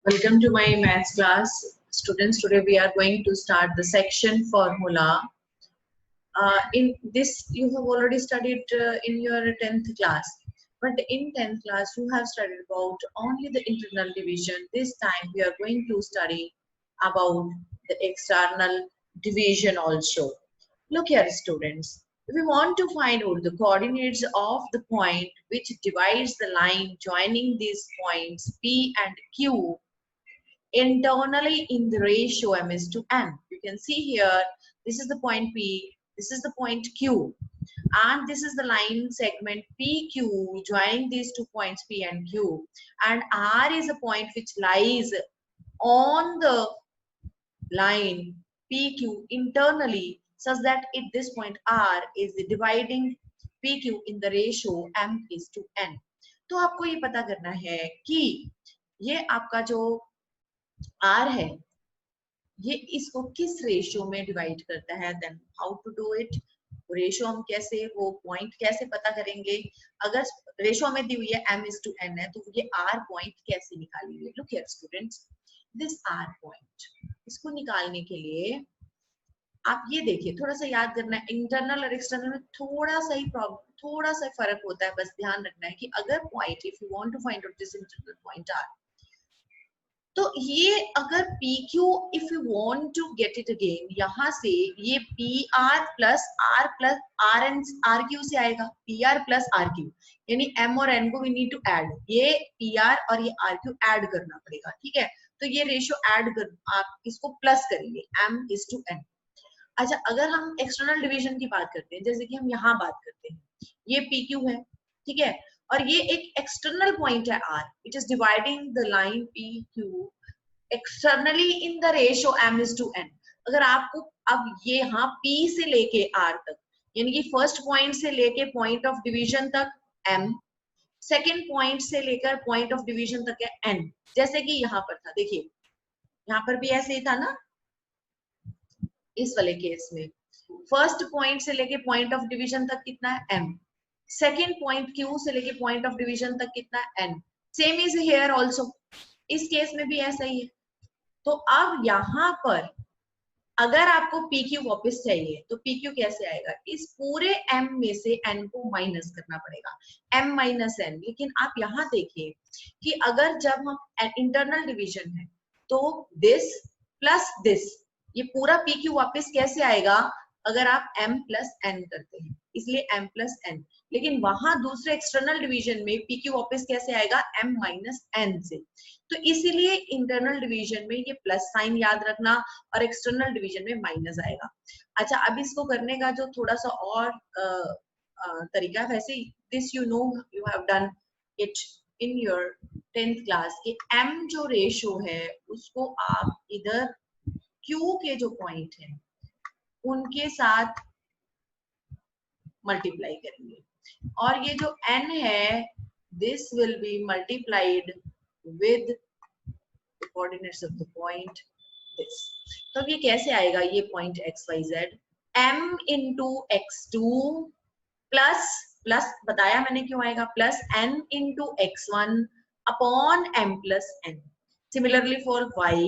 Welcome to my maths class. Students, today we are going to start the section formula. In this, you have already studied in your 10th class. But in 10th class, you have studied about only the internal division. This time, we are going to study about the external division also. Look here, students. If we want to find out the coordinates of the point which divides the line joining these points P and Q, internally in the ratio m is to n. You can see here, this is the point P, this is the point Q, and this is the line segment PQ joining these 2 points P and Q, and R is a point which lies on the line PQ internally, such that at this point R is dividing PQ in the ratio m is to n. तो आपको ये पता करना है कि ये आपका जो R है ये इसको किस रेशियो में डिवाइड करता है, then how to do it. Ratio हम कैसे, वो पॉइंट कैसे पता करेंगे। अगर रेशियो में दी हुई है m is to n है तो ये r पॉइंट कैसे निकालेंगे। Look here students, this r point, इसको निकालने के लिए आप ये देखिए, थोड़ा सा याद करना है, इंटरनल और एक्सटर्नल में थोड़ा सा ही प्रॉब्लम, थोड़ा सा फर्क होता है। बस ध्यान रखना है कि अगर point, if you want to find out this internal point r, तो ये अगर PQ, if you want to get it again, यहाँ से ये PR प्लस R क्यू से आएगा, PR प्लस RQ, यानी M और N को वी नीड टू ऐड, ये PR और ये RQ ऐड करना पड़ेगा, ठीक है। तो ये रेशियो ऐड कर, आप इसको प्लस करेंगे M is to N। अच्छा, अगर हम एक्सटर्नल डिवीजन की बात करते हैं, जैसे कि हम यहाँ बात करते हैं, ये PQ है, ठीक है, और ये एक एक्सटर्नल पॉइंट है R, it is dividing the line PQ externally in the ratio m is to n। अगर आपको अब ये यहाँ P से लेके R तक, यानी कि फर्स्ट पॉइंट से लेके पॉइंट ऑफ डिवीजन तक m, सेकेंड पॉइंट से लेकर पॉइंट ऑफ डिवीजन तक है n, जैसे कि यहाँ पर था, देखिए यहाँ पर भी ऐसे ही था ना। इस वाले केस में फर्स्ट पॉइंट से लेके पॉइंट ऑफ डिवीजन तक कितना है m, सेकेंड पॉइंट Q से लेके पॉइंट ऑफ डिवीजन तक कितना है n, same is here also, इस केस में भी ऐसा ही है। तो अब यहाँ पर अगर आपको PQ वापस चाहिए तो PQ कैसे आएगा, इस पूरे M में से N को माइनस करना पड़ेगा, M माइनस N। लेकिन आप यहाँ देखिए कि अगर जब हम इंटरनल डिवीजन है तो दिस प्लस दिस, ये पूरा PQ वापस कैसे आएगा, अगर आप M प्लस N करते हैं, इसलिए M प्लस N। लेकिन वहां दूसरे एक्सटर्नल डिवीजन में PQ वापस कैसे आएगा, M माइनस N से। तो इसीलिए इंटरनल डिवीजन में ये प्लस साइन याद रखना और एक्सटर्नल डिवीजन में माइनस आएगा। अच्छा, अब इसको करने का जो थोड़ा सा और तरीका, वैसे this you know, you have done it in your 10th class के M जो रेशियो है उसको आप इधर Q के जो पॉइंट है उनके साथ मल्टीप्लाई करेंगे, और ये जो n है this will be multiplied with the coordinates of the point this। तो अब ये कैसे आएगा, ये point XYZ m into x2 plus plus बताया मैंने क्यों आएगा, plus n into x1 upon m plus n। Similarly for y,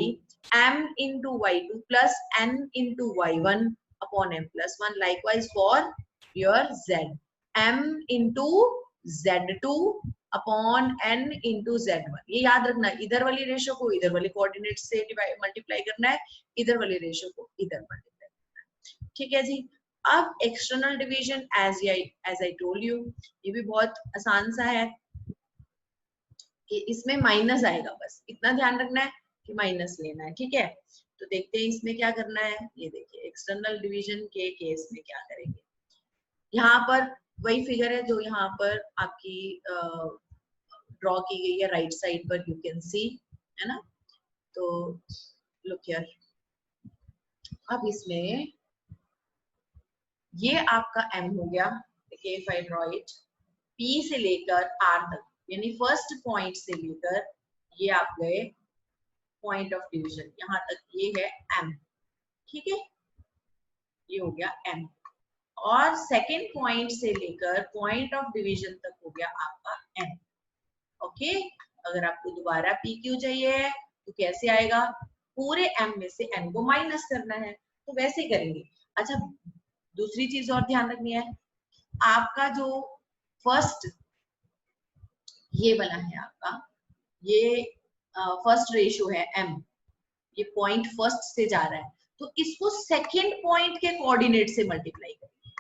m into y2 plus n into y1 upon m plus 1। Likewise for your z, m into z2 upon n into z1। ये याद रखना, इधर वाली ratio को इधर वाले coordinate से multiply करना है, इधर वाली रेशियो को इधर मल्टीप्लाई करना है, ठीक है जी। अब external division as I told you, ये भी बहुत आसान सा है कि इसमें माइनस आएगा, बस इतना ध्यान रखना है कि माइनस लेना है, ठीक है। तो देखते हैं इसमें क्या करना है। ये देखिए एक्सटर्नल डिवीजन के केस में क्या करेंगे, यहाँ पर वही फिगर है जो यहाँ पर आपकी ड्रॉ की गई है राइट साइड पर, यू कैन सी, है ना। तो लुक हियर, अब इसमें ये आपका M हो गया, देखिए if I draw it, P से लेकर R तक, यानी फर्स्ट पॉइंट से लेकर ये आप गए पॉइंट ऑफ डिवीजन, यहाँ तक ये है M, ठीक है, ये हो गया M। और सेकेंड पॉइंट से लेकर पॉइंट ऑफ डिवीजन तक हो गया आपका N, ओके। अगर आपको दोबारा PQ चाहिए तो कैसे आएगा, पूरे m में से n को माइनस करना है, तो वैसे ही करेंगे। अच्छा, दूसरी चीज और ध्यान रखनी है, आपका जो फर्स्ट ये वाला है आपका, ये फर्स्ट रेशियो है m, ये पॉइंट फर्स्ट से जा रहा है, तो इसको सेकेंड पॉइंट के कोऑर्डिनेट से मल्टीप्लाई करेंगे,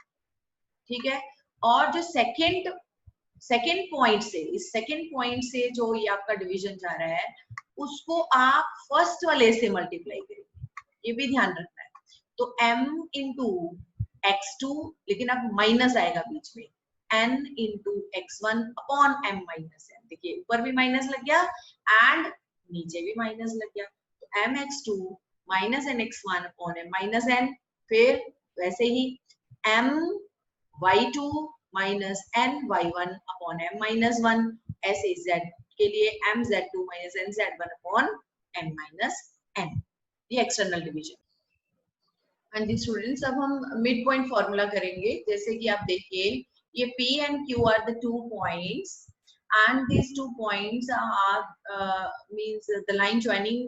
ठीक है। और जो सेकेंड पॉइंट से, इस सेकेंड पॉइंट से जो ये आपका डिवीजन जा रहा है, उसको आप फर्स्ट वाले से मल्टीप्लाई करेंगे, ये भी ध्यान रखना है। तो m इंटू x2, लेकिन अब माइनस आएगा बीच में, n into x1 upon m minus n, देखिए ऊपर भी माइनस लग गया एंड नीचे भी माइनस लग गया, तो mx2 minus nx1 upon m minus n, फिर वैसे ही m y2 minus n y1 upon m minus 1, ऐसे z के लिए m z2 minus n z1 upon m minus n, ये एक्सटर्नल डिवीजन। हाँ जी स्टूडेंट्स, अब हम मिड पॉइंट फॉर्मूला करेंगे। जैसे कि आप देखिए, ये P and Q are the 2 points and these 2 points are means the line joining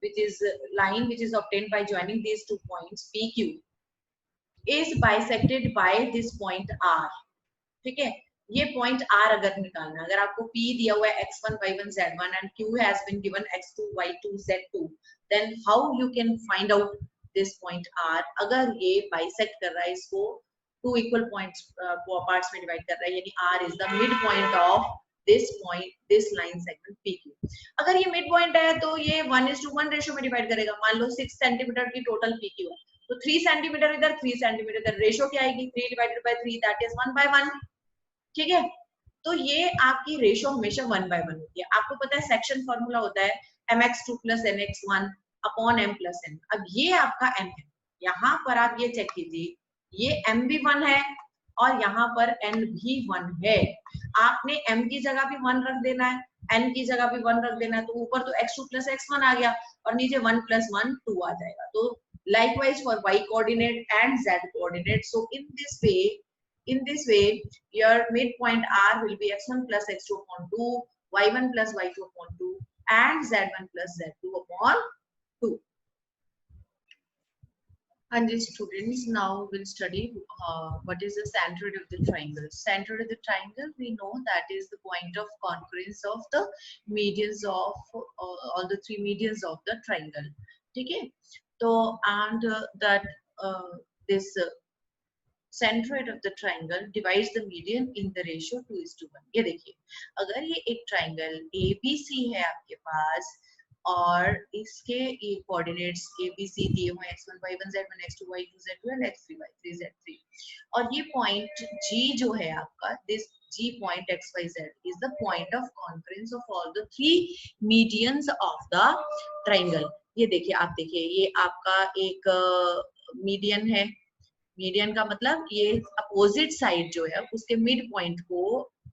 which is line which is obtained by joining these 2 points PQ is bisected by this point R, ठीक है। ये point R अगर निकालना, अगर आपको P दिया हुआ है x1 y1 z1 and Q has been given x2 y2 z2, then how you can find out this point R? अगर ये बाइसेक्ट कर रहा है, इसको 2 इक्वल पॉइंट्स पार्ट्स में डिवाइड कर रहा है, यानी R is the midpoint of this point, this line segment PQ। अगर ये मिड पॉइंट है तो ये 1:1 रेशियो में डिवाइड करेगा। मान लो 6 सेंटीमीटर की टोटल PQ है, तो 3 सेंटीमीटर इधर 3 सेंटीमीटर इधर, रेशियो क्या आएगी 3 डिवाइडेड बाय 3 दैट इज 1/1, ठीक है। तो ये आपकी रेशियो हमेशा 1/1 होती है। आपको पता है सेक्शन फॉर्मूला होता है mx2 + nx1 upon m + n। अब ये आपका m है, यहाँ पर आप ये चेक कीजिए, ये m भी 1 है और यहाँ पर n भी 1 है। आपने m की जगह भी 1 रख देना है, n की जगह भी 1 रख देना है, तो ऊपर तो x2 + x1 आ गया और नीचे 1 + 1 2 आ जाएगा। तो likewise for y coordinate and z coordinate, so in this way your midpoint R will be x1 + x2 upon 2, y1 + y2 upon 2 and z1 + z2 upon 2. And the students, now will study what is the centroid of the triangle. Centroid of the triangle, we know that is the point of concurrence of the medians of all the 3 medians of the triangle, ठीक है। तो and that this centroid of the triangle divides the median in the ratio 2:1। ये देखिए, अगर ये एक triangle ABC है आपके पास और इसके ये कोऑर्डिनेट्स ABC दिए हुए x1 y1 z1 x2 y2 z2 and x3 y3 z3, और ये पॉइंट G जो है आपका, this G point xyz is the point of concurrence of all the 3 medians of the triangle। ये देखिए, आप देखिए, ये आपका एक मीडियन है। मीडियन का मतलब ये अपोजिट साइड जो है उसके मिड पॉइंट को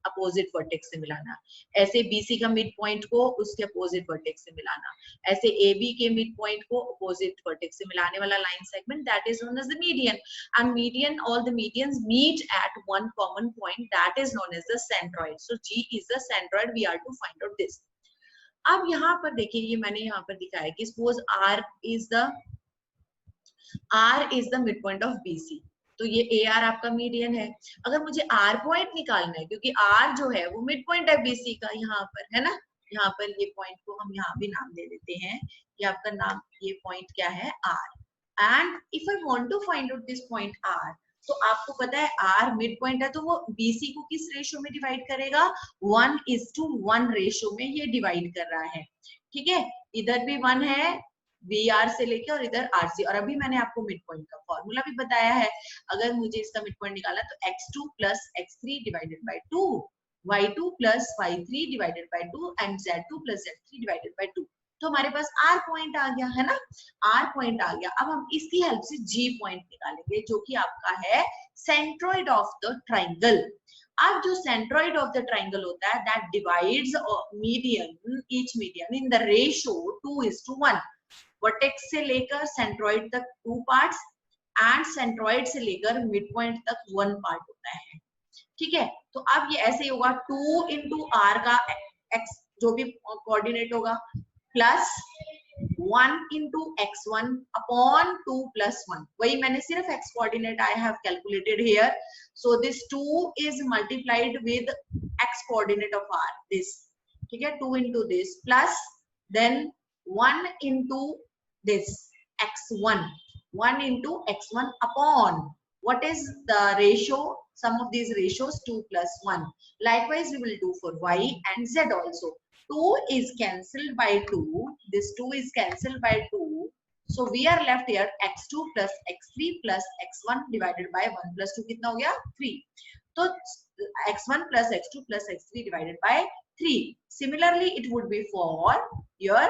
अपोजिट वर्टेक्स से मिलाना, ऐसे BC का मिड पॉइंट को उसके अपोजिट वर्टेक्स से मिलाना, ऐसे AB के मिड पॉइंट को अपोजिट वर्टेक्स से मिलाने वाला line segment, that is known as the median. And median, all the medians meet at one common point, that is known as the centroid. So G is the centroid, we are to find out this. अब यहाँ पर देखिए, ये मैंने यहाँ पर दिखाया कि suppose R is the midpoint of BC, तो ये AR आपका मीडियन है। अगर मुझे R पॉइंट निकालना है, क्योंकि R जो है वो मिड पॉइंट है BC का, यहाँ पर है ना, यहाँ पर ये पॉइंट को हम यहाँ भी नाम दे देते हैं, ये आपका नाम, ये पॉइंट क्या है R। And if I want to find out this point R, तो आपको पता है R मिड पॉइंट है, तो वो BC को किस रेशियो में डिवाइड करेगा, 1:1 रेशियो में ये डिवाइड कर रहा है, ठीक है। इधर भी 1 है BR से लेके और इधर RC, और अभी मैंने आपको मिड पॉइंट का फॉर्मूला भी बताया है। अगर मुझे इसका मिड पॉइंट निकाला तो x2 + x3 divided by 2, y2 + y3 divided by 2 and z2 + z3 divided by 2, तो हमारे पास R पॉइंट आ गया है ना, R पॉइंट आ गया। अब हम इसकी हेल्प से G पॉइंट निकालेंगे, जो कि आपका है सेंट्रोइड ऑफ द ट्राइंगल। अब जो सेंट्रोइड ऑफ द ट्राइंगल होता है, that divides median, each median in the ratio 2:1। Vertex से लेकर सेंट्रोइड तक 2 पार्ट्स एंड सेंट्रोइड से लेकर मिड पॉइंट तक 1 पार्ट होता है, ठीक है। तो अब ये ऐसे ही होगा, 2 × R का x जो भी कोऑर्डिनेट होगा, plus 1 into x1 upon 2 plus 1. वही मैंने सिर्फ x coordinate I have calculated here. So this 2 is multiplied with x coordinate of r. This, ठीक है, 2 into this plus then 1 into this x1. 1 into x1 upon what is the ratio? Sum of these ratios 2 plus 1. Likewise, we will do for y and z also. 2 is cancelled by 2. This 2 is cancelled by 2. So we are left here x2 plus x3 plus x1 divided by 1 plus 2 कितना हो गया 3. तो x1 plus x2 plus x3 divided by 3. Similarly, it would be for your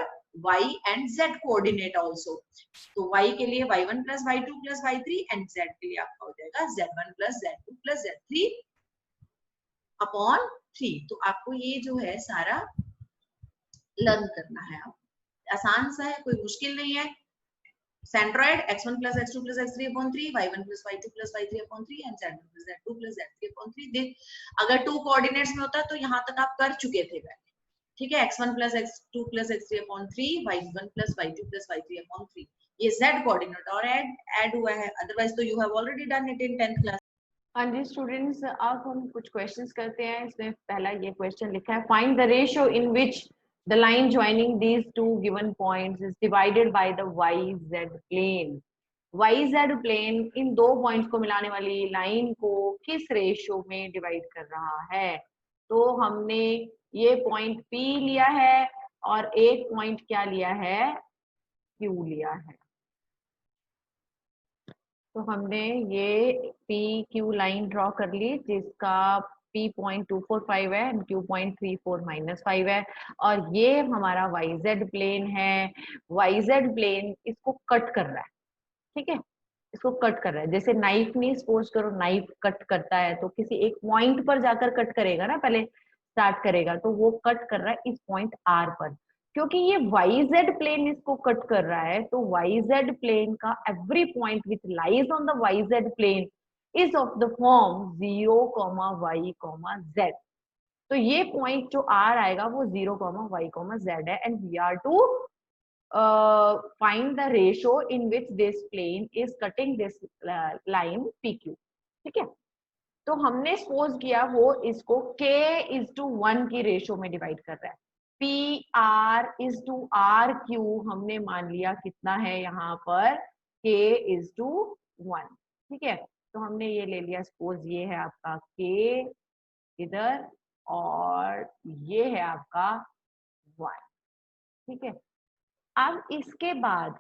y and z coordinate also. तो y के लिए y1 plus y2 plus y3 and z के लिए आपका हो जाएगा z1 plus z2 plus z3 upon 3. तो आपको ये जो है सारा लर्न करना है. आसान सा है, कोई मुश्किल नहीं है. Centroid x1 plus x2 plus x3 upon 3, y1 plus y2 plus y3 upon 3 and z1 plus z2 plus z3 upon 3. अगर 2 कोऑर्डिनेट्स में होता तो यहाँ तक आप कर चुके थे पहले, ठीक है. x1 plus x2 plus x3 upon 3, y1 plus y2 plus y3 upon 3. ये z कोऑर्डिनेट और ऐड हुआ है, अदरवाइज तो you have already done it in 10th class. हाँ जी स्टूडेंट्स, अब हम कुछ क्वेश्चंस करते हैं. इसमें पहला ये क्वेश्चन लिखा है, find the ratio in which the line joining these two given points is divided by the yz plane. yz plane इन दो पॉइंट्स को मिलाने वाली लाइन को किस रेशियो में डिवाइड कर रहा है? तो हमने ये पॉइंट P लिया है और एक पॉइंट क्या लिया है, Q लिया है. तो हमने ये PQ लाइन ड्रॉ कर ली जिसका P.245 है, Q.34 -5 है और ये हमारा YZ प्लेन है. YZ प्लेन इसको कट कर रहा है, ठीक है, इसको कट कर रहा है. जैसे नाइफ नहीं, सपोज करो नाइफ कट करता है तो किसी एक पॉइंट पर जाकर कट करेगा ना, पहले स्टार्ट करेगा, तो वो कट कर रहा है इस पॉइंट R पर. क्योंकि ये YZ प्लेन इसको कट कर रहा है तो YZ प्लेन का every point which lies on the YZ plane is of the form 0, y, z. तो ये पॉइंट जो R आएगा वो 0, y, z है. And we are to find the ratio in which this plane is cutting this line PQ, ठीक है. तो हमने सपोज किया वो इसको K:1 की रेशियो में डिवाइड कर रहा है. PR:RQ हमने मान लिया कितना है यहाँ पर, K:1, ठीक है. तो हमने ये ले लिया, सपोज ये है आपका K इधर और ये है आपका Y, ठीक है. अब इसके बाद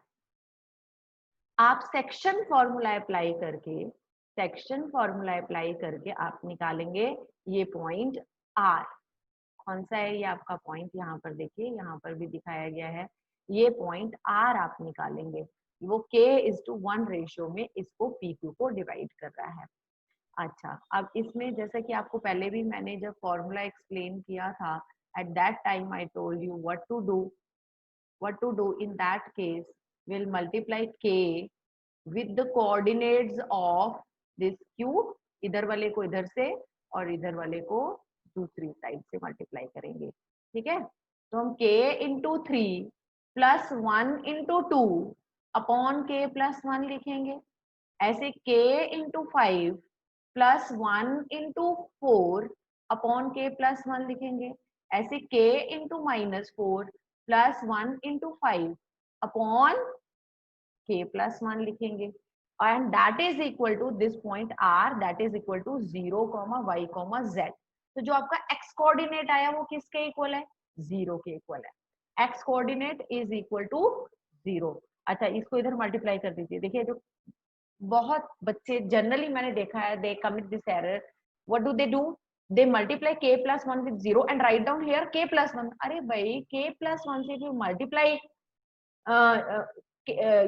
आप सेक्शन फॉर्मूला अप्लाई करके आप निकालेंगे ये पॉइंट R. कौन सा है ये आपका पॉइंट, यहाँ पर देखिए, यहाँ पर भी दिखाया गया है. ये पॉइंट R आप निकालेंगे, वो K:1 रेशियो में इसको PQ को डिवाइड कर रहा है. अच्छा, अब इसमें जैसा कि आपको पहले भी मैंने जब फॉर्मूला एक्सप्लेन किया था, at that time I told you what to do in that case. Will multiply K with the coordinates of this Q. इधर वाले को इधर से और इधर वाले को दूसरी साइड से मल्टीप्लाई करेंगे, ठीक है. तो हम K:3 + 1 × 2 अपॉन K+1 लिखेंगे. ऐसे K:5 + 1 × 4 अपॉन K+1 लिखेंगे. ऐसे K:-4 + 1 × 5 अपॉन K+1 लिखेंगे. And that is equal to this point R, that is equal to 0, y, z. तो जो आपका x कोऑर्डिनेट आया वो किसके इक्वल है, 0 के इक्वल है. x coordinate is equal to 0. अच्छा, इसको इधर मल्टीप्लाई कर दीजिए. देखिए, जो बहुत बच्चे जनरली मैंने देखा है, दे commit this error. What do? They multiply K+1 with 0 and write down here K+1. अरे भाई, K+1 से जो multiply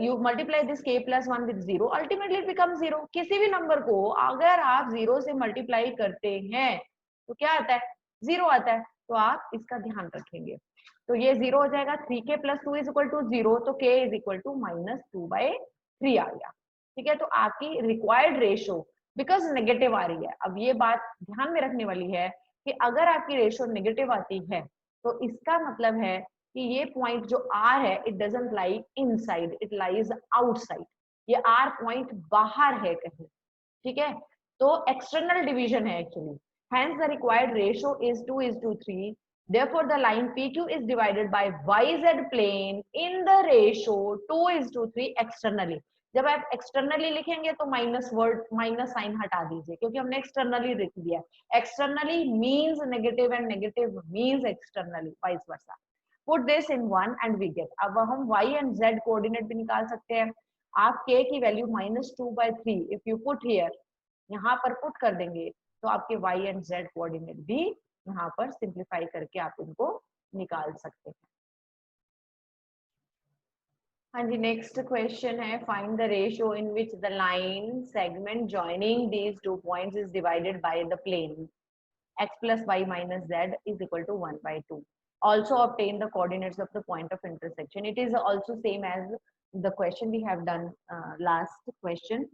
you multiply this K+1 with 0, ultimately it becomes 0. किसी भी नंबर को अगर आप 0 से मल्टीप्लाई करते हैं तो क्या आता है, 0 आता है. तो आप इसका ध्यान रखेंगे. तो ये 0 हो जाएगा. 3K + 2 = 0, तो K = -2/3 आ गया, ठीक है. तो आपकी रिक्वायर्ड रेशियो बिकॉज नेगेटिव आ रही है. अब ये बात ध्यान में रखने वाली है कि अगर आपकी रेशियो नेगेटिव आती है तो इसका मतलब है कि ये पॉइंट जो R है it doesn't lie inside, it lies outside. ये R पॉइंट बाहर है कहीं, ठीक है, तो एक्सटर्नल डिवीजन है actually. Hence the required ratio is 2:3. Therefore the line PQ is divided by YZ plane in the ratio 2:3 externally. जब आप एक्सटर्नली लिखेंगे तो माइनस वर्ड, माइनस साइन हटा दीजिए क्योंकि हमने एक्सटर्नली लिख दिया। Externally means negative and negative means externally, vice versa. Put this in 1 and we get. अब हम y एंड z कोऑर्डिनेट भी निकाल सकते हैं। आप k की value -2/3 if you put here, यहाँ पर पुट कर देंगे तो आपके y एंड z कोऑर्डिनेट भी यहाँ पर सिंप्लीफाई करके आप इनको निकाल सकते हैं। हाँ जी, नेक्स्ट क्वेश्चन है find the ratio in which the line segment joining these two points is divided by the plane x plus y minus z is equal to 1/2. Also obtain the coordinates of the point of intersection. It is also same as the question we have done last question.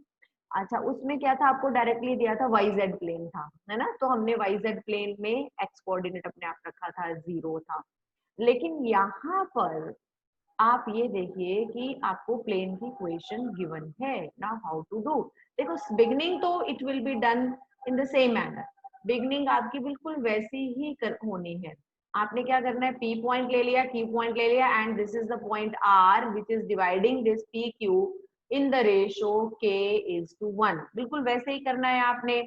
अच्छा, उसमें क्या था, आपको directly दिया था YZ plane था, है ना, तो हमने YZ प्लेन में x कोऑर्डिनेट अपने आप रखा था, 0 था। लेकिन यहाँ पर आप ये देखिए कि आपको प्लेन की इक्वेशन गिवन है ना, हाउ टू डू। देखो बिगनिंग तो it will be done in the same manner, beginning आपकी बिल्कुल वैसी ही होनी है। आपने क्या करना है, P पॉइंट ले लिया, Q पॉइंट ले लिया and this is the point R which is dividing this PQ in the ratio K:1। बिल्कुल वैसे ही करना है आपने,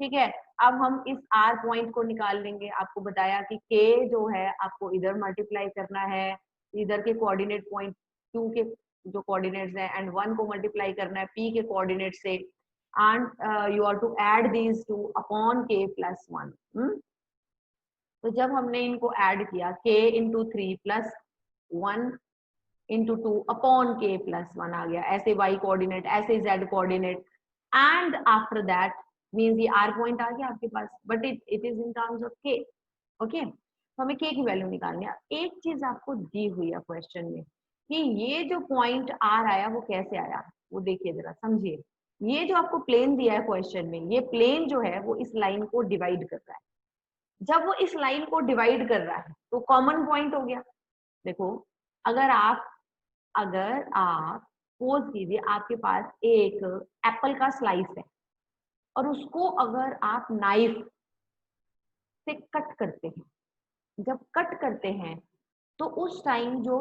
ठीक है। अब हम इस R पॉइंट को निकाल लेंगे। आपको बताया कि K जो है आपको इधर मल्टीप्लाई करना है, इधर के कोऑर्डिनेट पॉइंट 2 के जो कोऑर्डिनेट्स हैं एंड 1 को मल्टीप्लाई करना है P के कोऑर्डिनेट से and you are to add these two upon K+1। तो जब हमने इनको ऐड किया K into 3 plus 1 into 2 upon K+1 आ गया, ऐसे Y कोऑर्डिनेट, ऐसे Z coordinate and after that means ये R पॉइंट आ गया आपके पास, but it is in terms of K। Okay, तो हमें K की वैल्यू निकालनी है। एक चीज आपको दी हुई है क्वेश्चन में कि ये जो पॉइंट R आया वो कैसे आया, वो देखिए जरा समझिए। ये जो आपको प्लेन दिया है क्वेश्चन में, ये प्लेन जो है वो इस लाइन को डिवाइड कर रहा है। जब वो इस लाइन को डिवाइड कर रहा है तो कॉमन पॉइंट हो गया। देखो अगर आप सपोज कीजिए आपके पास एक एप्पल का स्लाइस है और उसको अगर आप नाइफ से कट करते हैं, जब कट करते हैं तो उस टाइम जो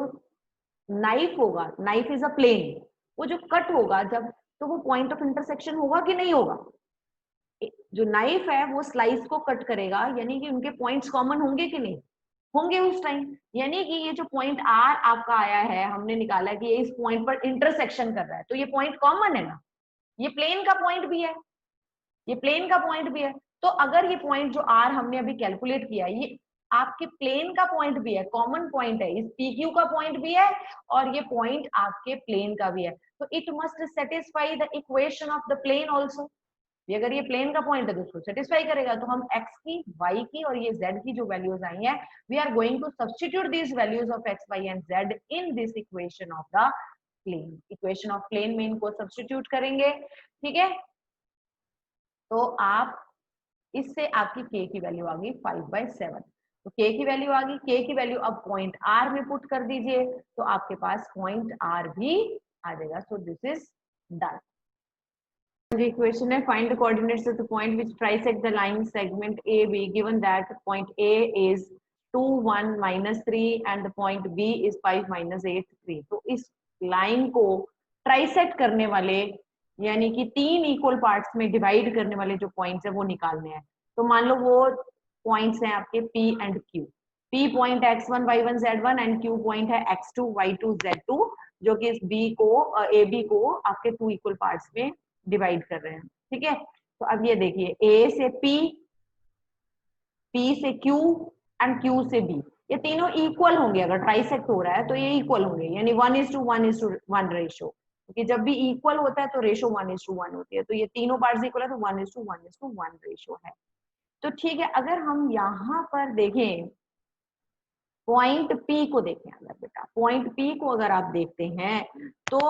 नाइफ होगा, नाइफ इज अ प्लेन, वो जो कट होगा जब, तो वो पॉइंट ऑफ इंटरसेक्शन होगा कि नहीं होगा। जो नाइफ है वो स्लाइस को कट करेगा, यानी कि उनके पॉइंट्स कॉमन होंगे कि नहीं होंगे उस टाइम। यानी कि ये जो पॉइंट R आपका आया है, हमने निकाला कि ये इस पॉइंट पर इंटरसेक्शन कर रहा है, तो ये पॉइंट कॉमन है ना, ये प्लेन का पॉइंट भी है, ये प्लेन का पॉइंट भी है। तो अगर ये पॉइंट जो R हमने अभी कैलकुलेट किया, ये आपके प्लेन का पॉइंट भी है, कॉमन पॉइंट है, इस PQ का पॉइंट भी है और ये पॉइंट आपके प्लेन का भी है, तो it must satisfy the equation of the plane also. अगर ये प्लेन का पॉइंट है तो उसको सेटिस्फाई करेगा। तो हम x की, y की और ये z की जो वैल्यूज आई हैं, we are going to substitute these values of x, y and z in this equation of the plane. Equation of plane में इनको सब्स्टिट्यूट करेंगे, ठीक है। तो आप इससे आपकी k की वैल्यू आ गई 5/7। तो k की वैल्यू आ गई, k की वैल्यू अब पॉइंट R में पुट कर दीजिए तो आपके पास पॉइंट R भी आ जाएगा। So this is done. The equation है find the coordinates of the point which trisect the line segment AB given that point A is 2 1 -3 and the point B is 5 -8 3। तो इस line को trisect करने वाले यानी कि 3 इक्वल पार्ट्स में divide करने वाले जो पॉइंट्स है वो निकालने हैं। तो मान लो वो पॉइंट्स हैं आपके P and Q। P point x1 y1 z1 and Q point है x2 y2 z2, जो कि इस B को AB को आपके 2 इक्वल पार्ट्स में डिवाइड कर रहे हैं, ठीक है। तो अब ये देखिए A से P, P से Q एंड Q से B, ये तीनों इक्वल होंगे। अगर ट्राइसेक्ट हो रहा है तो ये इक्वल होंगे, यानी 1:1:1 रेशो, क्योंकि जब भी इक्वल होता है तो रेशो 1:1 होती है। तो ये तीनों पार्ट्स इक्वल है तो 1:1:1 रेशो है। तो ठीक है, अगर हम यहाँ पर देखें पॉइंट P को देखें, अगर बेटा पॉइंट P को अगर आप देखते हैं तो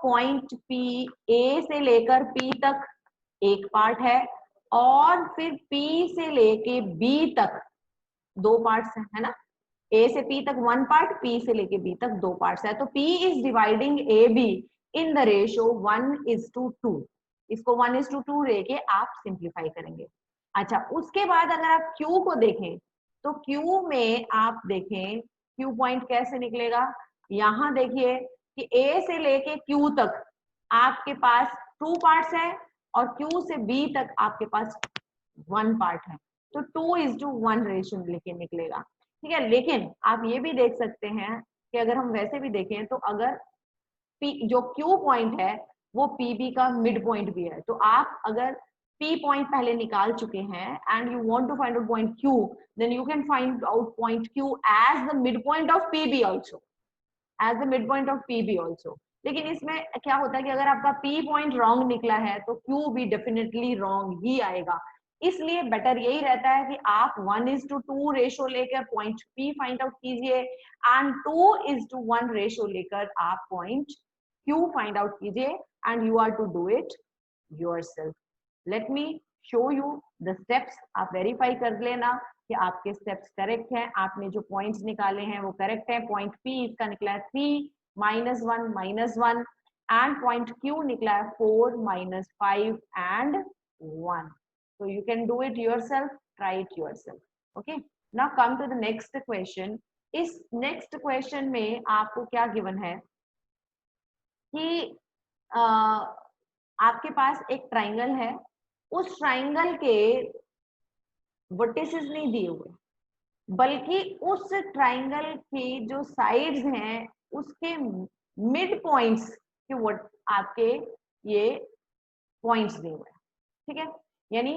पॉइंट P A से लेकर P तक एक पार्ट है और फिर P से लेके B तक 2 पार्ट्स है ना। ए से पी तक 1 पार्ट, पी से लेके बी तक 2 पार्ट्स है, तो P is dividing A be in the ratio 1:2। इसको 1:2 लेके आप सिंप्लीफाई करेंगे। अच्छा, उसके बाद अगर आप क्यू को देखें तो क्यू में आप देखें क्यू पॉइंट कैसे निकलेगा। यहां देखिए कि ए से लेके क्यू तक आपके पास 2 पार्ट्स है और क्यू से बी तक आपके पास 1 पार्ट है, तो 2:1 रेशियो लेके निकलेगा। ठीक है, लेकिन आप ये भी देख सकते हैं कि अगर हम वैसे भी देखें तो अगर पी जो क्यू पॉइंट है वो पीबी का मिड पॉइंट भी है, तो आप अगर पी पॉइंट पहले निकाल चुके हैं and you want to find out point Q, then you can find out point Q as the mid point of PB also, as the mid point of PB also. लेकिन इसमें क्या होता है कि अगर आपका पी पॉइंट रॉन्ग निकला है तो क्यू भी डेफिनेटली रॉन्ग ही आएगा। इसलिए बेटर यही रहता है कि आप 1:2 रेशियो लेकर पॉइंट पी फाइंड आउट कीजिए एंड 2:1 रेशियो लेकर आप पॉइंट क्यू फाइंड आउट कीजिए and you are to do it yourself. Let me show you the steps. आप वेरीफाई कर लेना कि आपके स्टेप्स करेक्ट हैं, आपने जो पॉइंट्स निकाले हैं वो करेक्ट है। पॉइंट पी इसका निकला है 3 -1 -1 एंड पॉइंट क्यू निकला है 4 -5 and 1। So you can do it yourself, try it yourself. Okay, now come to the next question. इस next question में आपको क्या given है कि आपके पास एक ट्राइंगल है, उस ट्राइंगल के वर्टिसेस नहीं दिए हुए, बल्कि उस ट्राइंगल की जो साइड्स हैं उसके मिड पॉइंट्स के वर्ड आपके ये पॉइंट्स दिए हुए हैं। ठीक है, यानी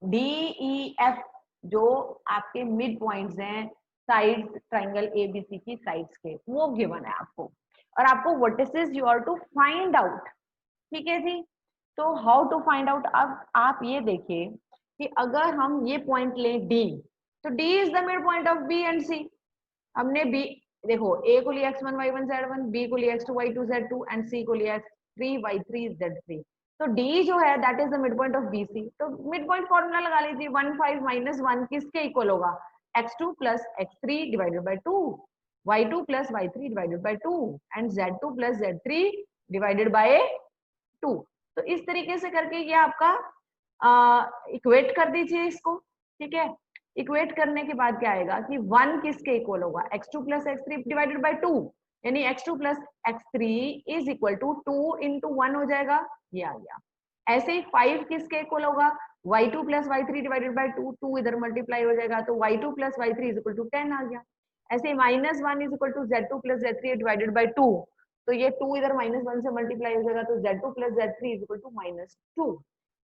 डी ई एफ जो आपके मिड पॉइंट्स हैं साइड्स ट्राइंगल एबीसी की साइड्स के, वो गिवन है आपको और आपको vertices you are to find out. ठीक है जी, तो हाउ टू फाइंड आउट। अब आप ये देखिए कि अगर हम ये पॉइंट लें डी, तो D is the mid point of B and C. हमने बी देखो, ए को लिया x1 y1 z1, बी को लिया x2 y2 z2 एंड सी को लिया x3 y3 z3। तो डी जो है that is the mid point of BC. तो मिड पॉइंट फॉर्मूला लगा लीजिए, 1 5 -1 किसके इक्वल होगा, x2 + x3 divided by 2, y2 + y3 divided by 2 and z2 + z3 divided by 2। तो इस तरीके से करके ये आपका इक्वेट कर दीजिए इसको। ठीक है, इक्वेट करने के बाद क्या आएगा कि 1 किसके इक्वल होगा, x2 + x3 डिवाइडेड बाय 2, यानी x2 + x3 is equal to 2 × 1 हो जाएगा, ये आ गया। ऐसे ही 5 किसके इक्वल होगा, y2 + y3 डिवाइडेड बाय 2, 2 इधर मल्टीप्लाई हो जाएगा तो y2 + y3 is equal to 10 आ गया। ऐसे ही -1 is equal to z2 + z3 divided by 2, तो ये 2 इधर -1 से मल्टीप्लाई हो जाएगा तो z2 + z3 is equal to -2।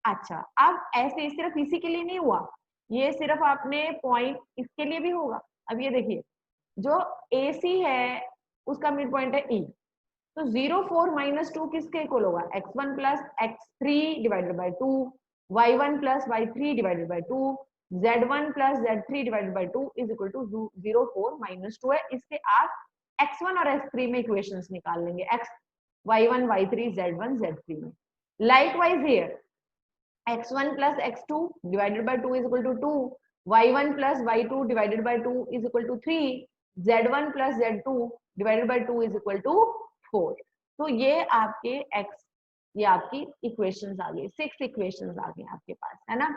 अच्छा, अब ऐसे सिर्फ इसी के लिए नहीं हुआ, ये सिर्फ आपने पॉइंट इसके लिए भी होगा। अब ये देखिए, जो AC है उसका मिड पॉइंट है E, तो 0 4 -2 किसके इक्वल होगा, x1 + x3 divided by 2, y1 + y3 divided by 2, z1 + z3 divided by 2 is equal to 0 4 -2 है। इसके आप x1 और x3 में इक्वेशंस निकाल लेंगे, y1 y3 z1 z3 में। Likewise here x1 + x2 divided by 2 is equal to 2, y1 + y2 divided by 2 is equal to 3, z1 + z2 divided by 2 is equal to 4। तो ये आपके ये आपकी इक्वेशंस आ गई, 6 इक्वेशंस आ गए आपके पास, है ना।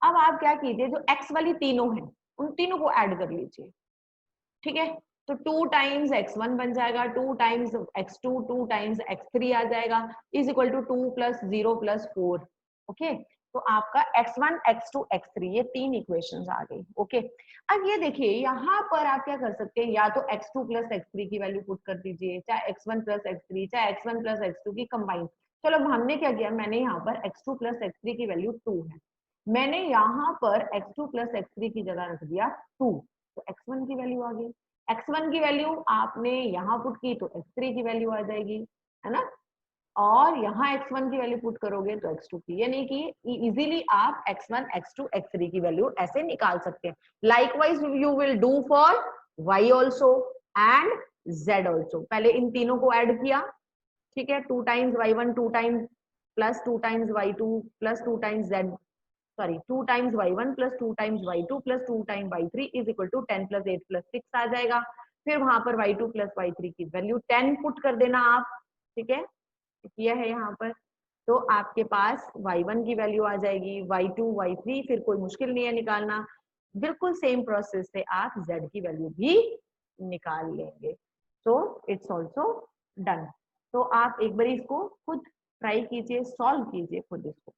अब आप क्या कीजिए, जो x वाली तीनों हैं उन तीनों को ऐड कर लीजिए। ठीक है, तो 2 टाइम्स x1 बन जाएगा, 2 टाइम्स x2, 2 टाइम्स x3 आ जाएगा, इज इक्वल टू 2 + 0 + 4। ओके, तो आपका x1 x2 x3 ये 3 इक्वेशंस आ गई। ओके, अब ये देखिए यहाँ पर आप क्या कर सकते हैं, या तो x2 + x3 की वैल्यू पुट कर दीजिए, चाहे x1 + x3, चाहे x1 + x2 की कंबाइन। चलो हमने क्या किया, मैंने यहाँ पर x2 + x3 की वैल्यू 2 है, मैंने यहाँ पर x2 + x3 की जगह रख दिया 2, तो x1 की वैल्यू आ गई। x1 की वैल्यू आपने यहाँ पुट की तो x3 की वैल्यू आ जाएगी, है ना। और यहाँ x1 की वैल्यू पुट करोगे तो x2 की, यानी कि इजीली आप x1 x2 x3 की वैल्यू ऐसे निकाल सकते हैं। Likewise you will do for y also and z also. पहले इन तीनों को ऐड किया, ठीक है, 2 times y1 2 times + 2 times y2 + 2 times z sorry 2 times y1 plus 2 times y2 plus 2 time y3 is equal to 10 plus 8 plus 6 आ जाएगा। फिर वहां पर y2 प्लस y3 की वैल्यू 10 पुट कर देना आप, ठीक है, किया है यहाँ पर। तो आपके पास y1 की वैल्यू आ जाएगी, y2 y3, फिर कोई मुश्किल नहीं है निकालना। बिल्कुल सेम प्रोसेस से आप z की वैल्यू भी निकाल लेंगे। So it's also done. तो आप एक बार इसको खुद ट्राई कीजिए, सॉल्व कीजिए खुद इसको।